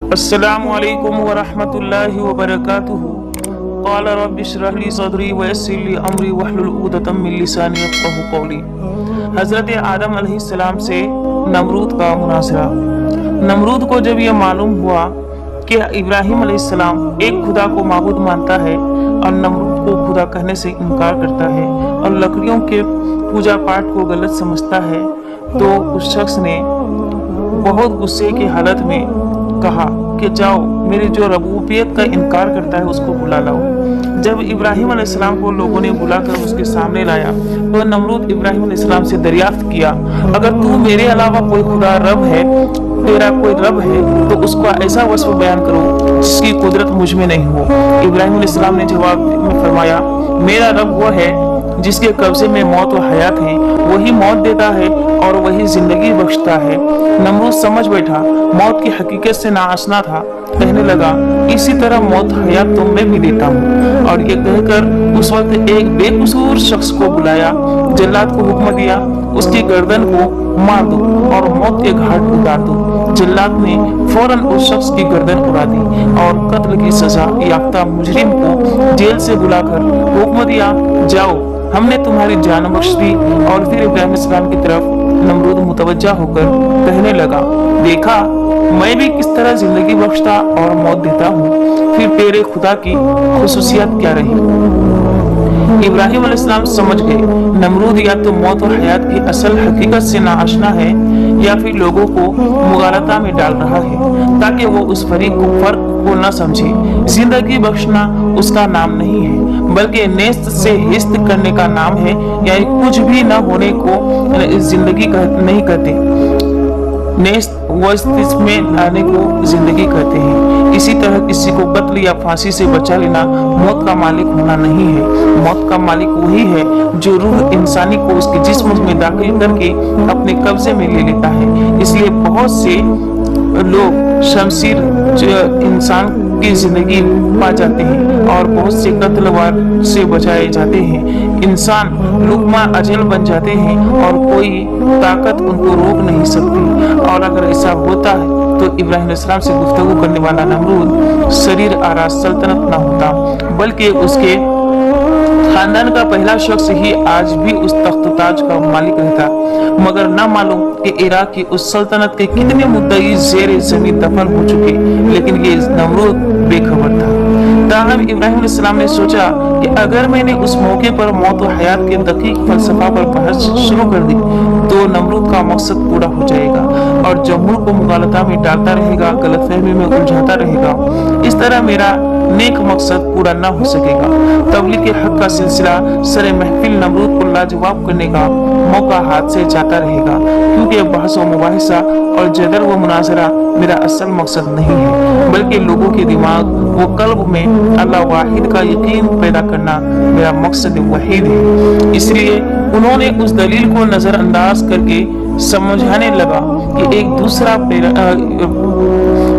अस्सलामु अलैकुम वरहमतुल्लाहि वबरकातुहू। क़ाल रब्बि इश्रह ली सदरी वयस्सिर ली अमरी वहलुल उक़दतम मिन लिसानी यफ़क़हू क़ौली। हज़रत आदम अलैहिस्सलाम से नमरूद का मुनाज़रा। नमरूद को जब यह मालूम हुआ कि इब्राहिम अलैहिस्सलाम एक खुदा को माबूद मानता है और नमरूद को खुदा कहने से इनकार करता है और लकड़ियों के पूजा पाठ को गलत समझता है, तो उस शख्स ने बहुत गुस्से की हालत में कहा कि जाओ मेरी जो रबूबियत का इनकार करता है उसको बुला लाओ। जब इब्राहिम अलैहिस्सलाम को लोगों ने बुलाकर उसके सामने लाया तो नमरूद इब्राहिम अलैहिस्सलाम से दरियाफ्त किया, अगर तू मेरे अलावा कोई खुदा रब है, तेरा कोई रब है, तो उसका ऐसा वस्फ बयान करो जिसकी कुदरत मुझ में नहीं हो। इब्राहिम अलैहिस्सलाम ने जवाब में फरमाया, मेरा रब वो है जिसके कब्जे में मौत व हयात है, वही मौत देता है और वही जिंदगी बख्शता है। नमरूद समझ बैठा, मौत की हकीकत से नाआशना था। कहने लगा, इसी तरह मौत हयात तो मैं भी देता हूँ। और ये कहकर उस वक्त एक बेकसूर शख्स को बुलाया, जल्लाद को हुक्म दिया, उसकी गर्दन को मार दो और मौत के घाट उतार दो। जल्लाद ने फौरन उस शख्स की गर्दन उड़ा दी और कत्ल की सजा याफ्ता मुजरिम को जेल से बुलाकर हुक्म दिया, जाओ हमने तुम्हारी जान बख्श दी। और फिर इब्राहिम अलैहिस्सलाम की तरफ नमरूद मुतवज्जा होकर कहने लगा, देखा मैं भी किस तरह जिंदगी बख्शता और मौत देता हूँ, फिर तेरे खुदा की खुसूसियत क्या रही। इब्राहिम अलैहिस्सलाम समझ गए, नमरूद या तो मौत और हयात की असल हकीकत से नाआशना है या फिर लोगों को मुगालता में डाल रहा है ताकि वो उस फर्क को न समझे। जिंदगी बख्शना उसका नाम नहीं है बल्कि नेस्त से हिस्त करने का नाम है, यानी कुछ भी न होने को जिंदगी नहीं कहते, नेस्त वस्त में लाने को जिंदगी कहते हैं। इसी तरह किसी को कत्ल या फांसी से बचा लेना मौत का मालिक होना नहीं है। मौत का मालिक वही है जो रूह इंसानी को उसके जिस्म में दाखिल करके अपने कब्जे में ले लेता है। इसलिए बहुत से लोग शमशीर इंसान की जिंदगी पा जाते हैं और बहुत से कत्लवार से बचाए जाते हैं। इंसान लुकमा अजल बन जाते हैं और कोई ताकत उनको रोक नहीं सकती। और अगर ऐसा होता है तो इब्राहिम अलैहिस्सलाम से गुफ्तगू करने वाला नमरूद शरीर आराज सल्तनत न होता बल्कि उसके खानदान का पहला शख्स ही आज भी उस तख्त ताज का मालिक रहता। मगर न मालूम कि इराक की उस सल्तनत के कितने मुद्दई जेर जमीन दफन हो चुके, लेकिन ये नमरूद बेखबर था। ताहम इब्राहिम अलैहिस्सलाम ने सोचा कि अगर मैंने उस मौके पर मौत व हयात के दकीक फलसफा पर बहस शुरू कर दी तो नमरूद का मकसद पूरा हो जाएगा और जमहूर को मुगालता में डालता रहेगा, गलतफहमी में उलझाता रहेगा। इस तरह मेरा नेक मकसद पूरा न हो सकेगा। तबलीग के हक का सिलसिला सरे महफिल नमरूद को लाजवाब करने का मौका हाथ से जाता रहेगा, क्योंकि बहस व मुबाहिसा और जदल व मुनाजरा मेरा असल मकसद नहीं है बल्कि लोगों के दिमाग व कल्ब में अल्लाह वाहिद का यकीन पैदा करना मेरा मकसद वहीद है। इसलिए उन्होंने उस दलील को नजरअंदाज करके समझाने लगा कि एक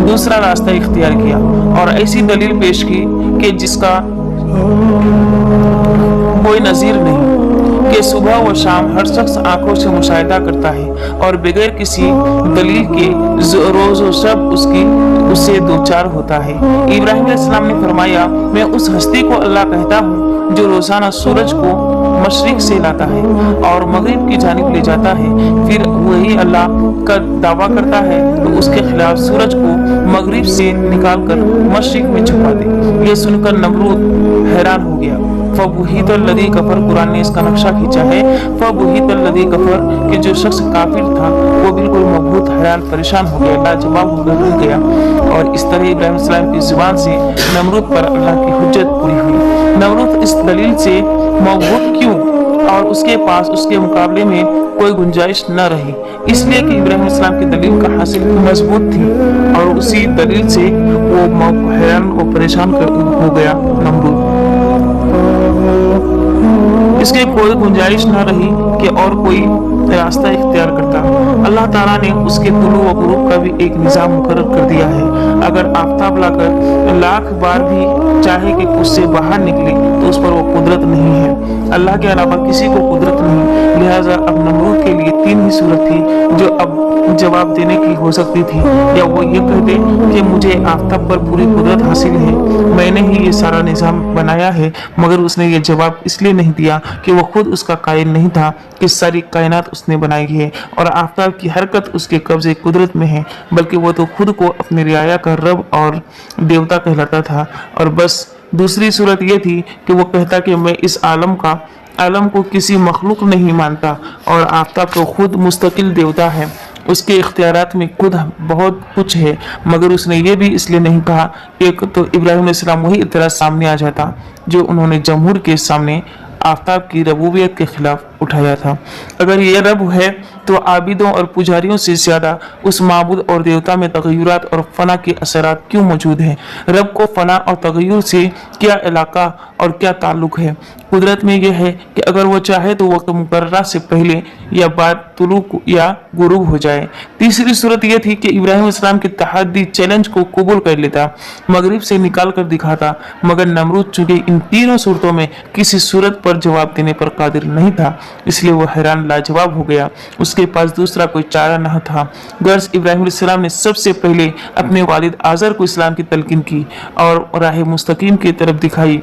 दूसरा रास्ता इख्तियार किया और ऐसी दलील पेश की कि जिसका कोई नजीर नहीं, कि सुबह व शाम हर शख्स आंखों से मुशाहिदा करता है और बगैर किसी दलील के रोज़ो शब उससे दो चार होता है। इब्राहिम अलैहिस्सलाम ने फरमाया, मैं उस हस्ती को अल्लाह कहता हूँ जो रोजाना सूरज को मशरिक से लाता है और मगरिब की जानिब ले जाता है, फिर वही अल्लाह का दावा करता है तो उसके खिलाफ सूरज को मगरिब से निकालकर मशरिक में छुपा दे। ये सुनकर नमरूद हैरान हो गया। फबुहितल्लज़ी कफर, कुरान ने इसका नक्शा खींचा है, फबुहितल्लज़ी कफर कि जो शख्स काफिर था वो बिल्कुल मबहूत हैरान परेशान हो गया, लाजवाब होकर रह गया। और इस तरह इब्राहिम अलैहिस्सलाम की जुबान से नमरूद पर अल्लाह की हुज्जत पूरी हुई। नमरूद इस दलील से मबहूत क्यों और उसके पास उसके मुकाबले में कोई गुंजाइश न रही, इसलिए कि इब्राहिम अलैहिस्सलाम की दलील का हासिल मजबूत थी और उसी दलील से वो हैरान और परेशान हो गया नमरूद। इसके कोई गुंजाइश न रही कि और कोई रास्ता इख्तियार करता। अल्लाह ताला ने उसके तुलू व गुरूब का भी एक निज़ाम मुकर्रर कर दिया है। अगर आफताब लाकर लाख बार भी चाहे कि उससे बाहर निकले तो उस पर वो कुदरत नहीं है। अल्लाह के अलावा किसी को कुदरत नहीं। लिहाजा अब नमरूद के लिए तीन ही सूरत थी जो अब जवाब देने की हो सकती थी, या वो ये कहते कि मुझे आफताब पर पूरी कुदरत हासिल है, मैंने ही ये सारा निज़ाम बनाया है। मगर उसने ये जवाब इसलिए नहीं दिया कि वो खुद उसका कायल नहीं था कि सारी कायनात उसने बनाई है और आफताब की हरकत उसके कब्जे कुदरत में है, बल्कि वो तो खुद को अपनी रियाया का रब और देवता कहलाता था। और बस दूसरी सूरत ये थी कि वो कहता कि मैं इस आलम को किसी मखलूक नहीं मानता और आफताब तो खुद मुस्तकिल देवता है, उसके इख्तियारात में खुद बहुत कुछ है। मगर उसने ये भी इसलिए नहीं कहा कि तो इब्राहिम अलैहिस्सलाम वही इतराज़ सामने आ जाता जो उन्होंने जमहूर के सामने आफताब की रबूबियत के खिलाफ उठाया था। अगर ये रब है तो आबिदों और पुजारियों से ज़्यादा उस माबूद और देवता में तगय्युरात और फना के असरात क्यों मौजूद हैं? रब को फना और तगय्युर से क्या इलाका और क्या ताल्लुक़ है? कुदरत में यह है कि अगर वो चाहे तो वक्त मुकर्रर से पहले या बाद तुलूक या गुरूब हो जाए। तीसरी सूरत यह थी कि इब्राहिम अलैहिस्सलाम के तहद्दी चैलेंज को कबूल कर लेता, मगरिब से निकाल कर दिखाता। मगर नमरूद चूंकि इन तीनों सूरतों में किसी सूरत पर जवाब देने पर कादिर नहीं था, इसलिए वो हैरान लाजवाब हो गया। उसके पास दूसरा कोई चारा न था। गर्ज इब्राहिम अलैहिस्सलाम ने सबसे पहले अपने वालिद आज़र को इस्लाम की तलकीन की और राह मुस्तकीम की तरफ दिखाई।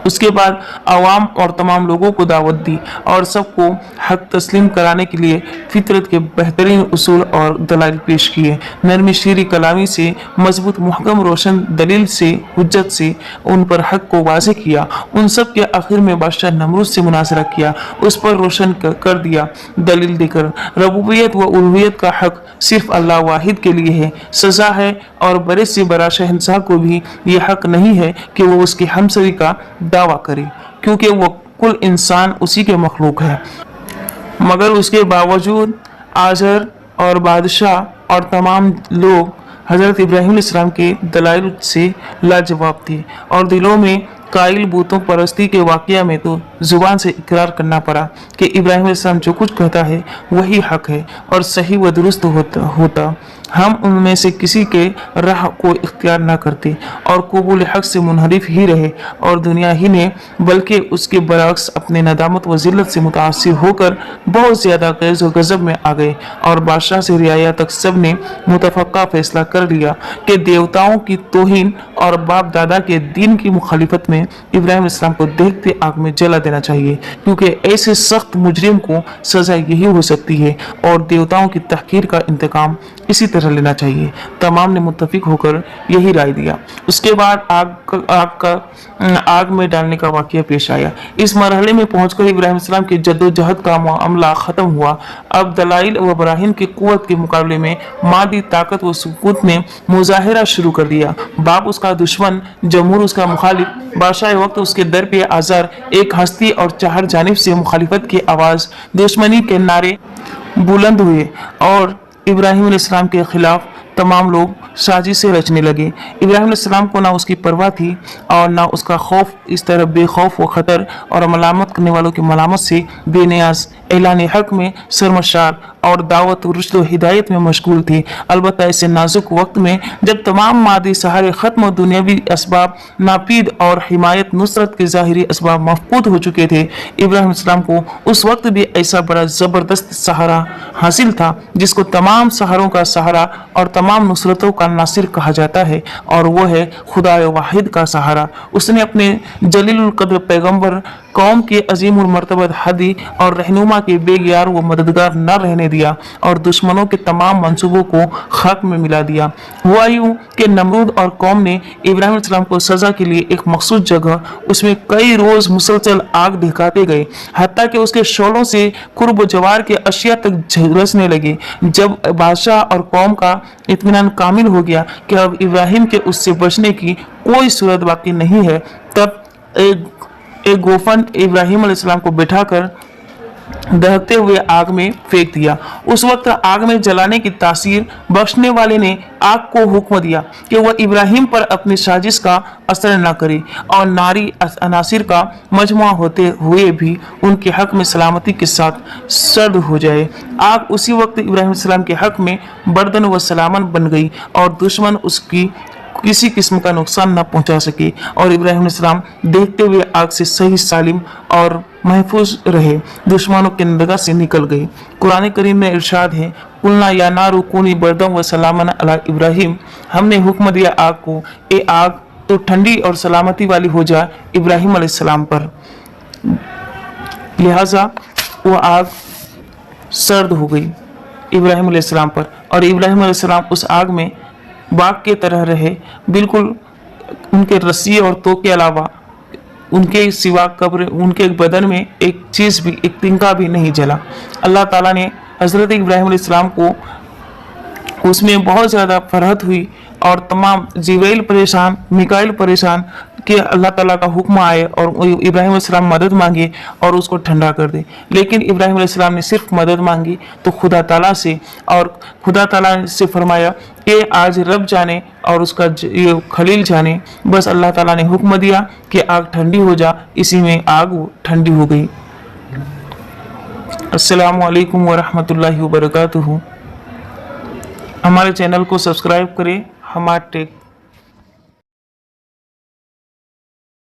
उसके बाद आवाम और तमाम लोगों को दावत दी और सबको हक तस्लीम कराने के लिए फितरत के बेहतरीन उसूल और दलाइल पेश किए। नरमी शीरी कलामी से, मजबूत मुहकम रोशन दलील से, हुज्जत से उन पर हक को वाज़े किया। उन सब के आखिर में बादशाह नमरूद से मुनाजरा किया, उस पर रोशन कर दिया दलील देकर रबूबियत व उलूहियत का हक सिर्फ अल्लाह वाहिद के लिए है, सजा है। और बड़े से बड़ा शहंशाह को भी ये हक नहीं है कि वो उसकी हमसरी का दावा करे, क्योंकि वो कुल इंसान उसी के मखलूक है। मगर उसके बावजूद आज़र और बादशाह और तमाम लोग हज़रत इब्राहिम अलैहिस्सलाम के दलाइल से लाजवाब थे और दिलों में कायल बूतों परस्ती के वाक़या में तो ज़ुबान से इकरार करना पड़ा कि इब्राहिम अलैहिस्सलाम जो कुछ कहता है वही हक है और सही व दुरुस्त होता। हम उनमें से किसी के राह को इख्तियार न करते और कबूल हक से मुनहरिफ ही रहे और दुनिया ही ने बल्कि उसके बरक्स अपने नदामत व ज़िल्लत से मुतासिर होकर बहुत ज़्यादा गैज़ व गज़ब में आ गए और बादशाह से रियाया तक सब ने मुतफ़क्का फैसला कर लिया कि देवताओं की तौहीन और बाप दादा के दीन की मुखालिफत में इब्राहिम अलैहिस्सलाम को देखते आग में जला देना चाहिए, क्योंकि ऐसे सख्त मुजरिम को सज़ा यही हो सकती है और देवताओं की तहकीर का इंतकाम इसी तरह लेना चाहिए। तमाम ने मुत्तफिक होकर यही राय दिया। उसके बाद आग में डालने का वाक़या पेश आया। इस मरहले में पहुंचकर इब्राहिम अलैहिस्सलाम की जद्दोजहद का मामला ख़त्म हुआ। अब दलाइल व बराहीन की क़ुव्वत के मुकाबले में मादी ताकत व सुकूत ने मुजाहिरा शुरू कर दिया। बाप उसका दुश्मन, जमहूर उसका मुखालिफ, बादशाह वक्त उसके दर पे आज़र, एक हस्ती और चार जानिब से मुखालिफत की आवाज़, दुश्मनी के नारे बुलंद हुए और इब्राहिम अलैहिस्सलाम के खिलाफ तमाम लोग साजिशें रचने लगे। इब्राहिम अलैहिस्सलाम को ना उसकी परवाह थी और ना उसका खौफ। इस तरह बेखौफ व ख़तर और मलामत करने वालों की मलामत से बेनियाज ऐलान हक में सरमशार और दावत रुश्द व हिदायत में मशगूल थी। अलबत्ता ऐसे नाजुक वक्त में जब तमाम मादी सहारे ख़त्म और दुनियावी असबाब नापीद और हिमायत नुसरत के ज़ाहिरी असबाब मफकूद हो चुके थे, इब्राहिम अलैहिस्सलाम को उस वक्त भी ऐसा बड़ा ज़बरदस्त सहारा हासिल था जिसको तमाम सहारों का सहारा और तमाम नुसरतों का नासिर कहा जाता है, और वो है खुदा वाहिद का सहारा। उसने अपने जलीलुल कद्र पैगम्बर कौम के अजीमुल मर्तबत हदी और रहनुमा के बेगियार व मददगार न रहने दिया और दुश्मनों के तमाम मंसूबों को खाक में मिला दिया। हुआ यूं कि नमरूद और कौम ने इब्राहिम अलैहिस्सलाम को सज़ा के लिए एक मखसूस जगह, उसमें कई रोज़ मुसलसल आग दिखाते गए, हत्ता कि उसके शोलों से कुर्ब जवार के अशिया तक झुलसने लगे। जब बादशाह और कौम का इत्मीनान कामिल हो गया कि अब इब्राहिम के उससे बचने की कोई सूरत बाकी नहीं है, तब एक गोफन इब्राहिम अलैहिस्सलाम को बिठाकर दहकते हुए आग में फेंक दिया। उस वक्त आग में जलाने की तासीर बख्शने वाले ने आग को हुक्म दिया कि वह इब्राहिम पर अपनी साजिश का असर न करे और नारी अनासिर का मजमुआ होते हुए भी उनके हक में सलामती के साथ सर्द हो जाए। आग उसी वक्त इब्राहिम अलैहिस्सलाम के हक में बर्दन व सलामन बन गई और दुश्मन उसकी किसी किस्म का नुकसान न पहुंचा सके और इब्राहिम अलैहिस्सलाम देखते हुए आग से सही सालिम और महफूज रहे, दुश्मनों के निगाह से निकल गए। कुरान करीम में इरशाद है, कुलना या नारु कूनी बरदम व सलामन अला इब्राहिम, हमने हुक्म दिया आग को, ए आग तो ठंडी और सलामती वाली हो जा इब्राहिम अलैहिस्सलाम पर। लिहाजा वो आग सर्द हो गई इब्राहिम अलैहिस्सलाम पर और इब्राहिम अलैहिस्सलाम उस आग में बाग के तरह रहे, बिल्कुल उनके रस्सी और तोप के अलावा उनके सिवा कब्र उनके बदन में एक चीज़ भी, एक तिनका भी नहीं जला। अल्लाह ताला ने हज़रत इब्राहिम अलैहिस्सलाम को उसमें बहुत ज़्यादा फरहत हुई और तमाम जिब्राइल परेशान, मिकाइल परेशान कि अल्लाह ताला का हुक्म आए और इब्राहिम अलैहिस्सलाम मदद मांगे और उसको ठंडा कर दे। लेकिन इब्राहिम अलैहिस्सलाम ने सिर्फ मदद मांगी तो खुदा ताला से, और खुदा ताला से फरमाया कि आज रब जाने और उसका ये खलील जाने, बस अल्लाह ताला ने हुक्म दिया कि आग ठंडी हो जा, इसी में आग ठंडी हो गई। अस्सलामु अलैकुम व रहमतुल्लाहि व बरकातुहू। हमारे चैनल को सब्सक्राइब करें, हमारा टेक